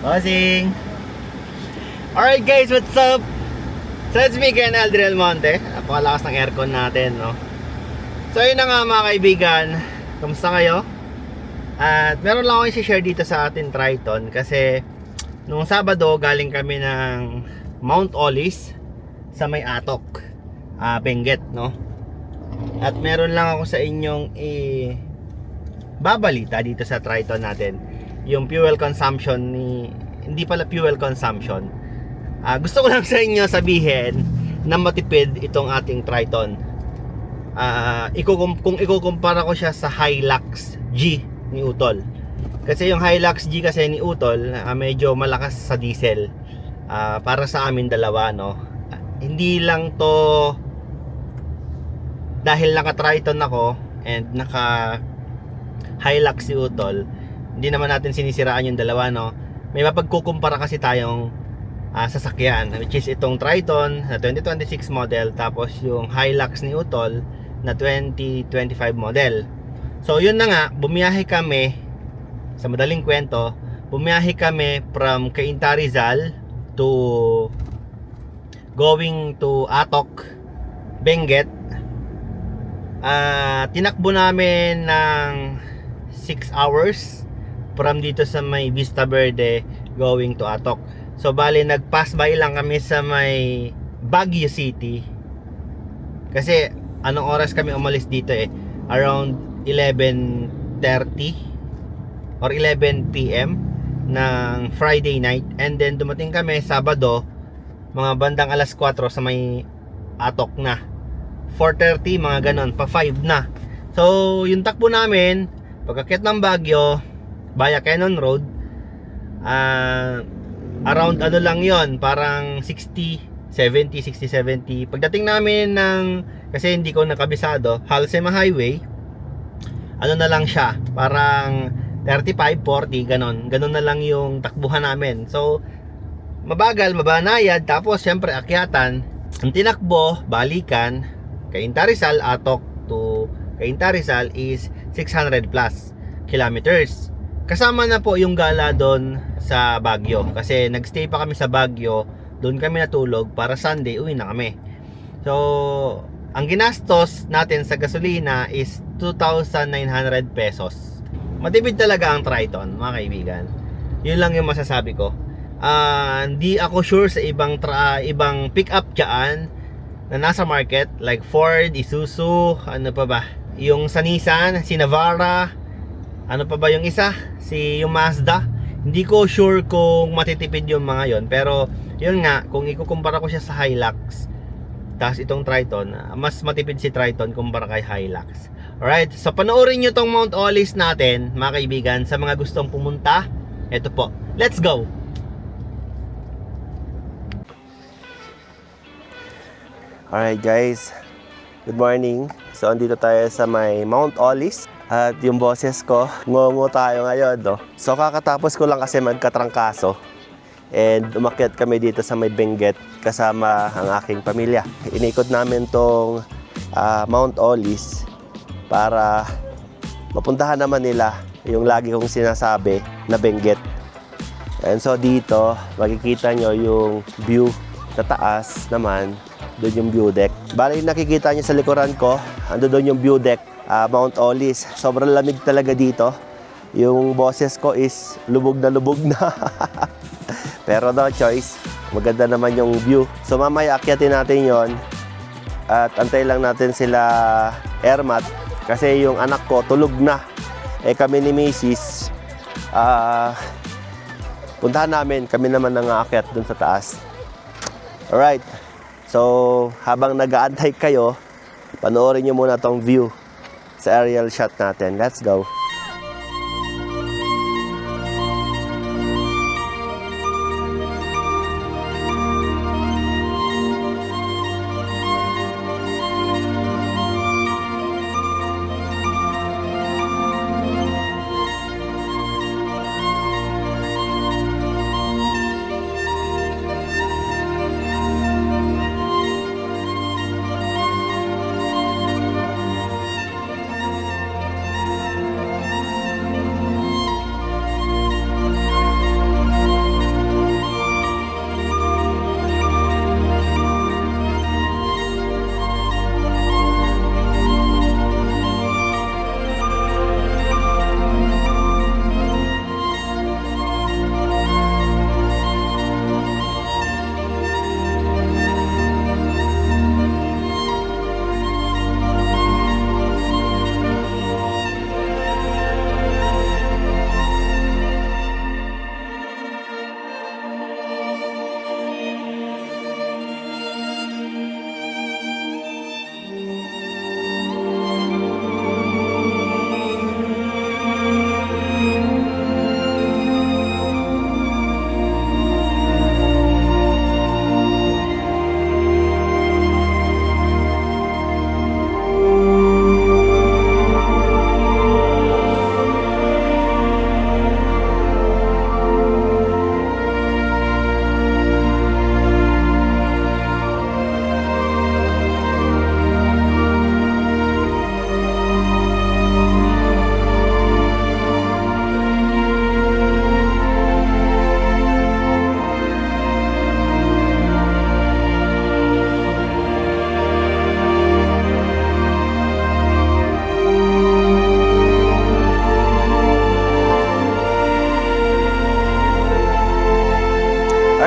Bossing! Alright guys, what's up? So it's me again, Aldrin Almonte. Napakalakas ng aircon natin, no? So yun na nga mga kaibigan. Kamusta kayo? At meron lang akong i-share dito sa atin Triton. Kasi nung Sabado galing kami ng Mount Olis sa may Atok, Benguet, no? At meron lang ako sa inyong babalita dito sa Triton natin. Yung fuel consumption hindi pala fuel consumption. Gusto ko lang sa inyo sabihin na matipid itong ating Triton. Kung ikukumpara ko siya sa Hilux G ni Utol. Kasi yung Hilux G kasi ni Utol, medyo malakas sa diesel. Para sa amin dalawa, no. Hindi lang to dahil naka-Triton ako and naka Hilux si Utol. Hindi naman natin sinisiraan yung dalawa, no. May mapagkukumpara kasi tayong sasakyan, which is itong Triton na 2026 model, tapos yung Hilux ni Utol na 2025 model. So yun na nga, bumiyahe kami, sa madaling kwento, bumiyahe kami from Cainta Rizal to going to Atok, Benguet. Tinakbo namin ng 6 hours from dito sa may Vista Verde going to Atok. So bali nag-pass by lang kami sa may Baguio City. Kasi anong oras kami umalis dito around 11:30 or 11 PM ng Friday night, and then dumating kami Sabado mga bandang alas 4 sa may Atok na. 4:30 mga ganon, pa 5 na. So yung takbo namin pagkakit ng Baguio via Cannon Road, around ano lang yon, parang 60-70. Pagdating namin kasi hindi ko nakabisado, Halsema Highway, ano na lang siya, parang 35-40, ganon na lang yung takbuhan namin. So mabagal, mabanayad, tapos syempre akyatan. Ang tinakbo, balikan Cainta Rizal, Atok to Cainta Rizal is 600 plus kilometers. Kasama na po yung gala doon sa Baguio. Kasi nagstay pa kami sa Baguio. Doon kami natulog para Sunday uwi na kami. So ang ginastos natin sa gasolina is 2,900 pesos. Matipid talaga ang Triton, mga kaibigan. Yun lang yung masasabi ko. Hindi ako sure sa ibang pick up dyan na nasa market, like Ford, Isuzu, ano pa ba, yung sa Nissan, si Navara, ano pa ba yung isa, yung Mazda. Hindi ko sure kung matitipid yung mga yon, pero yun nga, kung ikukumpara ko siya sa Hilux tapos itong Triton, mas matipid si Triton kumpara kay Hilux. Alright, so panoorin nyo tong Mount Olis natin, mga kaibigan. Sa mga gustong pumunta, eto po, let's go. Alright guys, good morning. So andito tayo sa may Mount Olis. At yung boses ko, ngongo tayo ngayon, no? So kakatapos ko lang kasi magkatrangkaso, and umakyat kami dito sa may Benguet kasama ang aking pamilya. Inikot namin tong Mount Olis para mapuntahan naman nila yung lagi kong sinasabi na Benguet. And so dito, makikita nyo yung view sa taas naman, doon yung view deck. Bali nakikita nyo sa likuran ko, ando doon yung view deck. Mount Olis, sobrang lamig talaga dito. Yung boses ko is lubog na pero no choice, maganda naman yung view. So mamaya akyatin natin yon at antay lang natin sila Airmat kasi yung anak ko tulog na. Kami ni Mrs. Puntahan namin, kami naman nang-aakyat dun sa taas. Alright, so habang nag-aantay kayo, panoorin nyo muna tong view sa aerial shot natin. Let's go.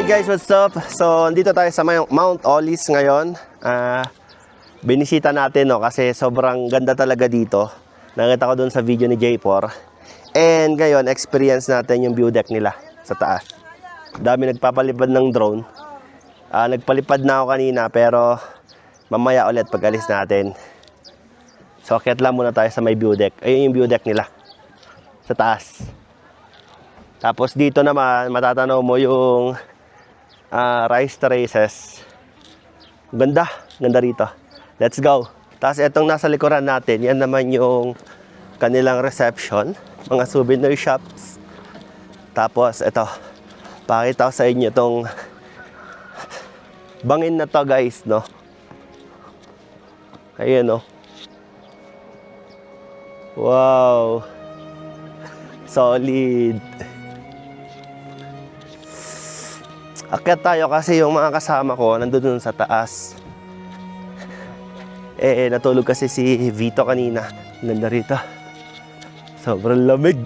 Hi guys, what's up? So, andito tayo sa Mount Olis ngayon. Binisita natin, no, kasi sobrang ganda talaga dito. Nakita ko dun sa video ni J4. And ngayon, experience natin yung view deck nila sa taas. Dami nagpapalipad ng drone. Nagpalipad na ako kanina, pero mamaya ulit pag alis natin. So, akyat lang muna tayo sa may view deck. Ayun yung view deck nila sa taas. Tapos dito naman, matatanaw mo yung rice terraces. Ganda rito. Let's go. Tapos itong nasa likuran natin, yan naman yung kanilang reception, mga souvenir shops. Tapos ito, pakita ko sa inyo itong bangin na to guys, no? Ayan, no? Wow! Solid! Akyat tayo kasi yung mga kasama ko nandun sa taas. Natulog kasi si Vito kanina. Ganda rito. Sobrang lamig.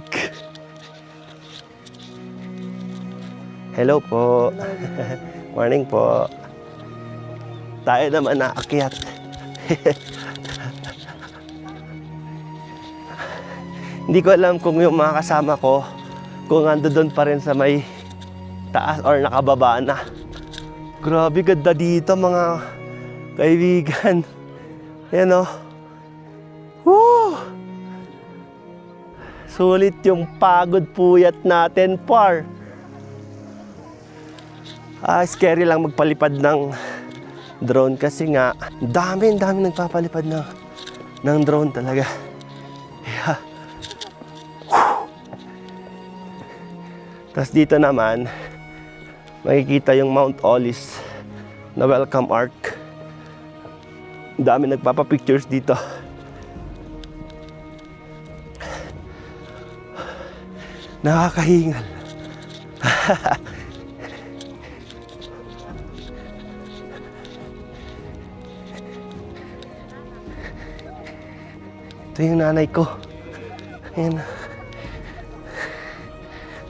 Hello po. Morning po. Tayo naman naakyat. Hindi ko alam kung yung mga kasama ko kung ando doon pa rin sa may taas or nakababa na. Grabe, ganda dito mga kaibigan. Yan o. Woo! Sulit yung pagod puyat natin, par. Scary lang magpalipad ng drone kasi nga dami nagpapalipad ng drone talaga. Yeah. Tapos dito naman makikita yung Mount Olis na welcome arc. Dami nagpapapictures dito. Nakakahingal. Ito yung nanay ko. Ayan.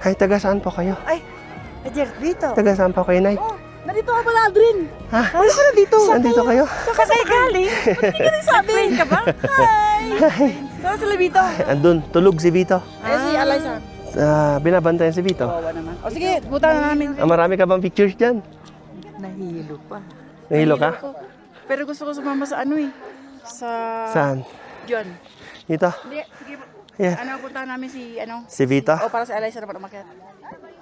Ay, taga saan po kayo? Ay, dito. Taga saan po kayo, Nay? Oh, nandito ka pala, Aldrin. Ha? Ay, ko nandito. Nandito kayo? Saan kayo galing? Ba't hindi ka nagsabi? ka ba? Hi! Saan sila Vito? Andun, tulog si Vito. Si Alaysa. Binabantayan si Vito. Kawawa naman. O sige, buta na namin. Marami ka bang pictures dyan? Nahilo pa. Nahilo ka? Pero gusto ko sumama sa ano eh. Saan? John. Dito? Hindi, sige. Yeah. Puntahan namin si Si Vito? O para si Alaysa naman umakyat.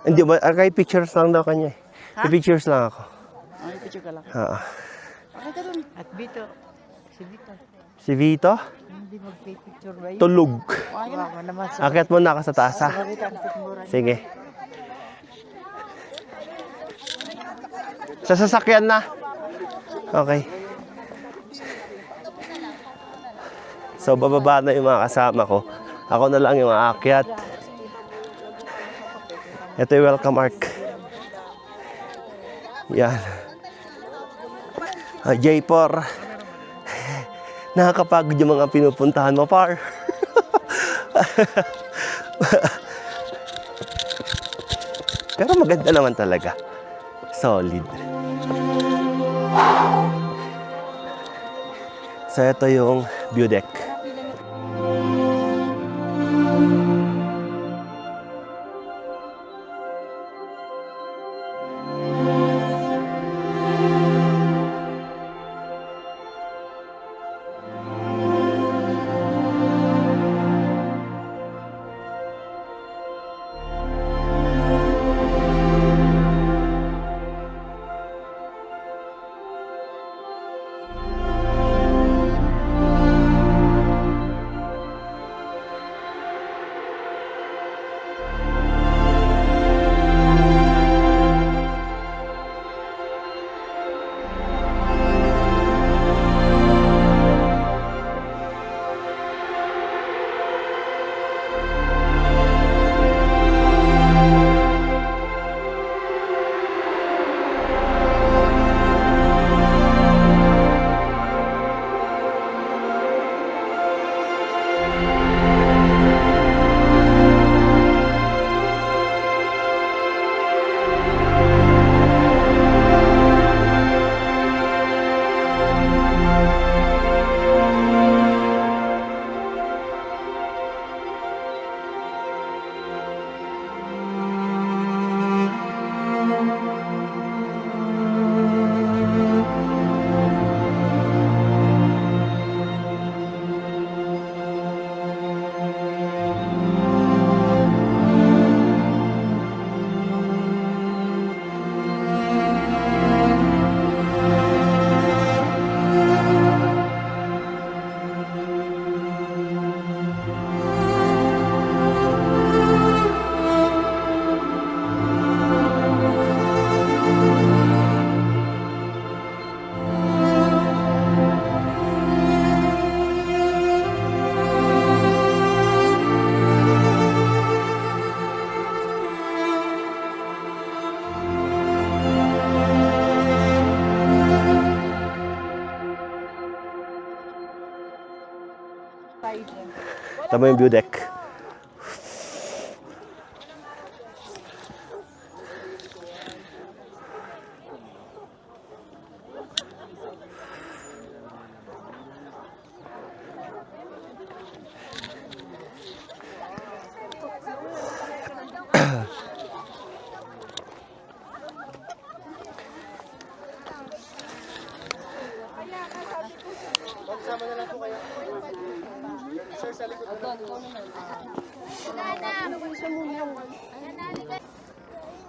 Hindi ba? Kay pictures lang daw kanya eh. Ha? Pictures lang ako. Ay, picture ka lang. Oo. Okay ka dun. At Vito. Si Vito. Si Vito? Hindi magpipicture ba yun? Tulog. Okay ka naman. Akyat mo na ako sa taas, ha? Sige. Sa sasakyan na. Okay. So, bababa na yung mga kasama ko. Ako na lang yung aakyat. Ito yung welcome arc. Yan. J4. Nakakapagod yung mga pinupuntahan mo, par. Pero maganda naman talaga. Solid. So, ito yung view deck. Tama yung view deck.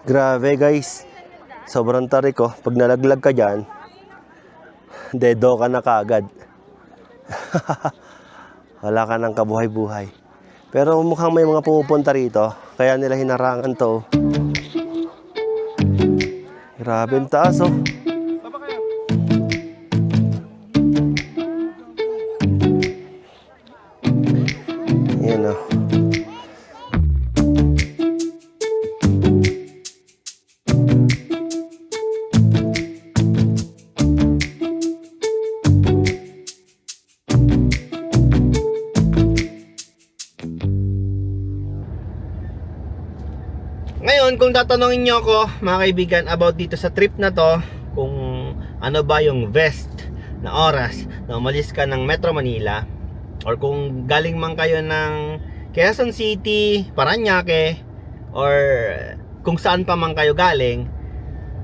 Grabe guys, sobrang tarik oh. Pag nalaglag ka dyan, dedo ka na kaagad. Wala ka ng kabuhay-buhay. Pero mukhang may mga pumupunta rito, kaya nila hinarangan to. Grabe ang taas oh. Yan oh. Ngayon, kung tatanungin nyo ako, mga kaibigan, about dito sa trip na to, kung ano ba yung best na oras na umalis ka ng Metro Manila, or kung galing man kayo ng Quezon City, Parañaque, or kung saan pa man kayo galing,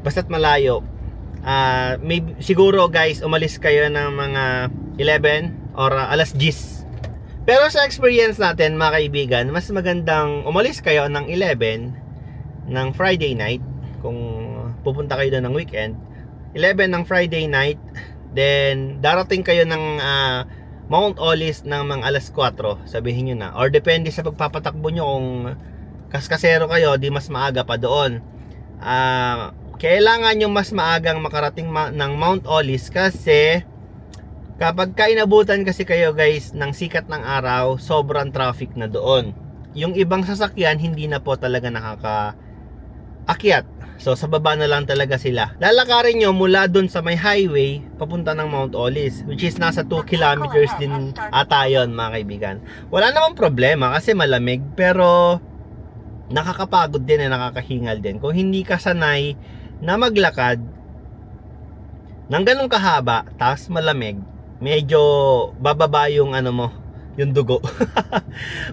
basta't malayo, siguro guys, umalis kayo ng mga 11 or alas 10. Pero sa experience natin, mga kaibigan, mas magandang umalis kayo ng 11 ng Friday night, kung pupunta kayo doon ng weekend, 11 ng Friday night, then darating kayo ng Mount Olis ng mga alas 4, sabihin nyo na, or depende sa pagpapatakbo nyo, kung kaskasero kayo, di mas maaga pa doon. Kailangan nyo mas maagang makarating ng Mount Olis, kasi kapag inabutan kasi kayo guys ng sikat ng araw, sobrang traffic na doon. Yung ibang sasakyan hindi na po talaga nakakaakyat. So sa baba na lang talaga sila. Lalakarin nyo mula doon sa may highway papunta ng Mount Olis, which is nasa 2 kilometers din ata yun, mga kaibigan. Wala namang problema kasi malamig, pero nakakapagod din, nakakahingal din kung hindi ka sanay na maglakad ng ganong kahaba tapos malamig. Medyo bababa yung yung dugo.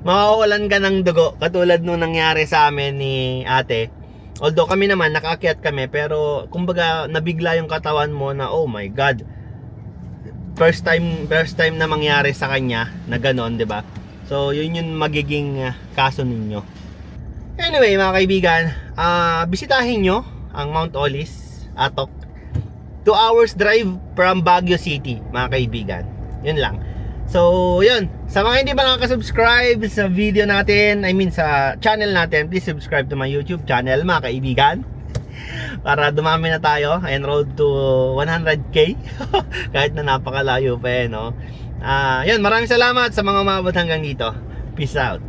Mawawalan ka ng dugo, katulad nung nangyari sa amin ni ate. Although kami naman nakaakyat kami, pero kumbaga nabigla yung katawan mo na oh my god, first time na mangyari sa kanya na ganon, 'di ba? So yun yung magiging kaso ninyo. Anyway, mga kaibigan, bisitahin nyo ang Mount Olis, Atok. 2 hours drive from Baguio City, mga kaibigan. Yun lang. So, yun. Sa mga hindi pa nakaka-subscribe sa video natin, sa channel natin, please subscribe to my YouTube channel, mga kaibigan. Para dumami na tayo and road to 100k. Kahit na napakalayo pa no. Yun, maraming salamat sa mga umabot hanggang dito. Peace out.